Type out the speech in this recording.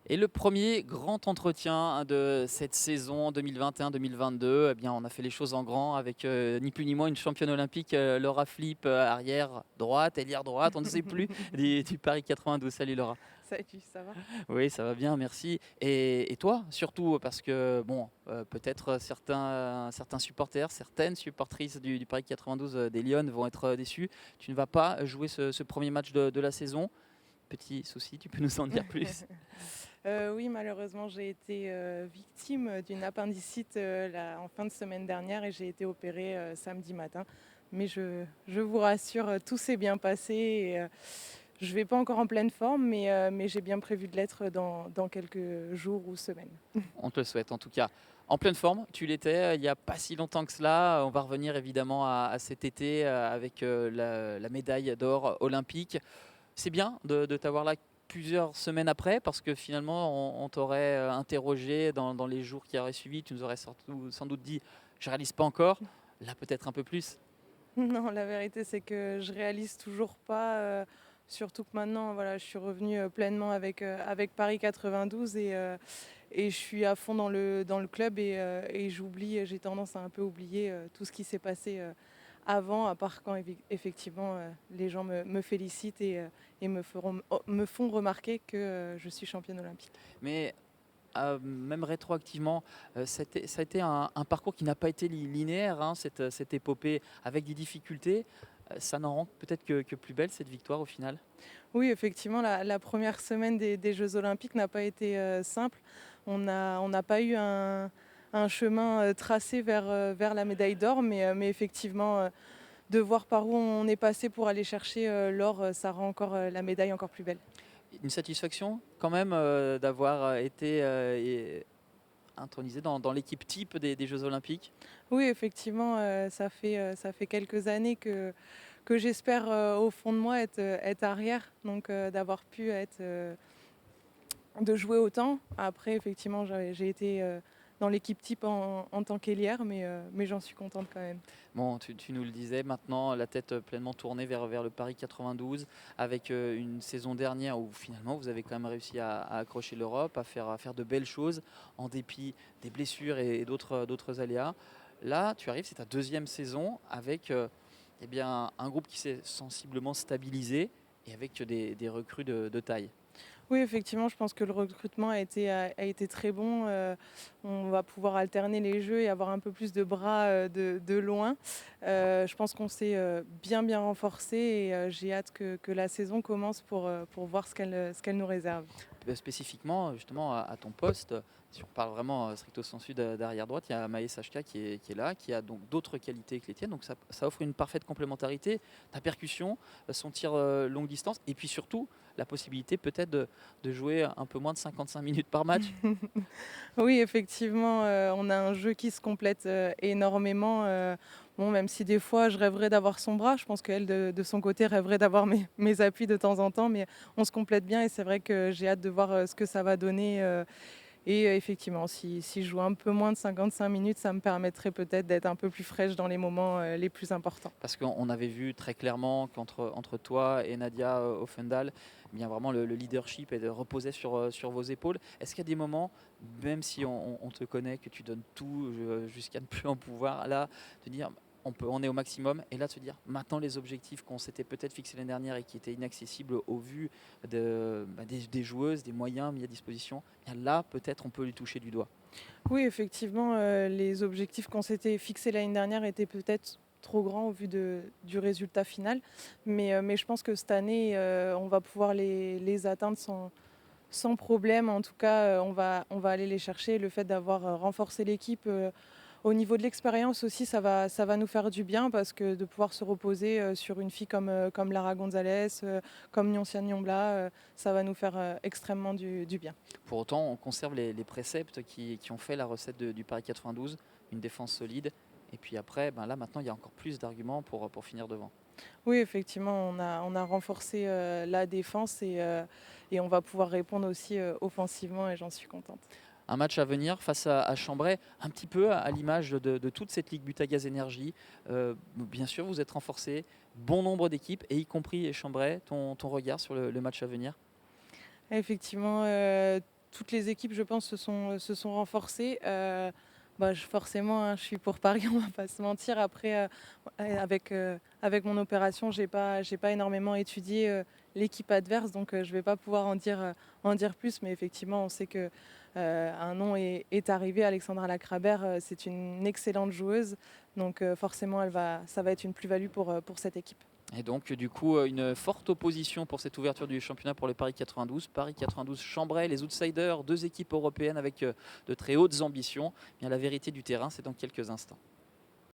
Et le premier grand entretien de cette saison 2021-2022, eh bien, on a fait les choses en grand avec ni plus ni moins une championne olympique, Laura Flip, arrière droite, ailière droite, on ne sait plus, du Paris 92. Salut Laura. Salut, ça va? Oui, ça va bien, merci. Et toi, surtout, parce que bon, peut-être certains supporters, certaines supportrices du Paris 92 des Lyonnes vont être déçus. Tu ne vas pas jouer ce premier match de la saison. Petit souci, tu peux nous en dire plus? Oui, malheureusement, j'ai été victime d'une appendicite en fin de semaine dernière et j'ai été opérée samedi matin. Mais je vous rassure, tout s'est bien passé. Je ne vais pas encore en pleine forme, mais j'ai bien prévu de l'être dans quelques jours ou semaines. On te le souhaite en tout cas. En pleine forme, tu l'étais il n'y a pas si longtemps que cela. On va revenir évidemment à cet été avec la médaille d'or olympique. C'est bien de t'avoir là plusieurs semaines après parce que finalement on t'aurait interrogé dans les jours qui auraient suivi. Tu nous aurais sans doute dit je réalise pas encore. Là peut-être un peu plus. Non, la vérité, c'est que je réalise toujours pas. Surtout que maintenant, voilà, je suis revenue pleinement avec Paris 92 et je suis à fond dans le club et j'oublie, j'ai tendance à un peu oublier tout ce qui s'est passé avant, à part quand effectivement les gens me félicitent et me font remarquer que je suis championne olympique. Mais même rétroactivement, ça a été un parcours qui n'a pas été linéaire, hein, cette épopée avec des difficultés. Ça n'en rend peut-être que plus belle cette victoire au final. Oui, effectivement, la première semaine des Jeux olympiques n'a pas été simple. On n'a pas eu un chemin tracé vers la médaille d'or, mais effectivement, de voir par où on est passé pour aller chercher l'or, ça rend encore la médaille encore plus belle. Une satisfaction quand même d'avoir été intronisé dans l'équipe type des Jeux Olympiques. Oui, effectivement, ça fait quelques années que j'espère au fond de moi être arrière, donc d'avoir pu de jouer autant. Après, effectivement, j'ai été dans l'équipe type en tant qu'ailière, mais j'en suis contente quand même. Bon, tu nous le disais, maintenant la tête pleinement tournée vers le Paris 92, avec une saison dernière où finalement vous avez quand même réussi à accrocher l'Europe, à faire de belles choses en dépit des blessures et d'autres aléas. Là, tu arrives, c'est ta deuxième saison avec eh bien, un groupe qui s'est sensiblement stabilisé et avec des recrues de taille. Oui, effectivement, je pense que le recrutement a été très bon. On va pouvoir alterner les jeux et avoir un peu plus de bras de loin. Je pense qu'on s'est bien renforcé et j'ai hâte que la saison commence pour voir ce qu'elle nous réserve. Spécifiquement justement à ton poste, si on parle vraiment stricto sensu d'arrière droite, il y a Maës HK qui est là, qui a donc d'autres qualités que les tiennes, donc ça offre une parfaite complémentarité. Ta percussion, son tir longue distance, et puis surtout la possibilité peut-être de jouer un peu moins de 55 minutes par match. Oui, effectivement, on a un jeu qui se complète énormément. Bon, même si des fois je rêverais d'avoir son bras, je pense qu'elle, de son côté, rêverait d'avoir mes appuis de temps en temps, mais on se complète bien et c'est vrai que j'ai hâte de voir ce que ça va donner. Et effectivement, si je joue un peu moins de 55 minutes, ça me permettrait peut-être d'être un peu plus fraîche dans les moments les plus importants. Parce qu'on avait vu très clairement qu'entre toi et Nadia Offendal, eh bien vraiment le leadership reposait sur vos épaules. Est-ce qu'il y a des moments, même si on te connaît, que tu donnes tout jusqu'à ne plus en pouvoir, là, de dire on est au maximum, et là de se dire maintenant les objectifs qu'on s'était peut-être fixés l'année dernière et qui étaient inaccessibles au vu des joueuses, des moyens mis à disposition, eh bien là peut-être on peut lui toucher du doigt. Oui, effectivement, les objectifs qu'on s'était fixés l'année dernière étaient peut-être trop grands au vu du résultat final. Mais je pense que cette année, on va pouvoir les atteindre sans problème. En tout cas, on va aller les chercher. Le fait d'avoir renforcé l'équipe au niveau de l'expérience aussi, ça va nous faire du bien parce que de pouvoir se reposer sur une fille comme Lara Gonzalez, comme Nyoncia Nyombla, ça va nous faire extrêmement du bien. Pour autant, on conserve les préceptes qui ont fait la recette du Paris 92, une défense solide. Et puis après, ben là maintenant, il y a encore plus d'arguments pour finir devant. Oui, effectivement, on a renforcé la défense et on va pouvoir répondre aussi offensivement et j'en suis contente. Un match à venir face à Chambray, un petit peu à l'image de toute cette Ligue Butagaz Énergie. Bien sûr, vous êtes renforcé, bon nombre d'équipes, et y compris Chambray. Ton regard sur le match à venir? Effectivement, toutes les équipes, je pense, se sont renforcées. Forcément, hein, je suis pour Paris, on va pas se mentir. Après, avec mon opération, j'ai pas énormément étudié l'équipe adverse, donc je vais pas pouvoir en dire plus. Mais effectivement, on sait que un nom est arrivé. Alexandra Lacrabert, c'est une excellente joueuse, donc forcément, ça va être une plus-value pour cette équipe. Et donc, du coup, une forte opposition pour cette ouverture du championnat pour le Paris 92. Paris 92 Chambray, les outsiders, deux équipes européennes avec de très hautes ambitions. Bien, la vérité du terrain, c'est dans quelques instants.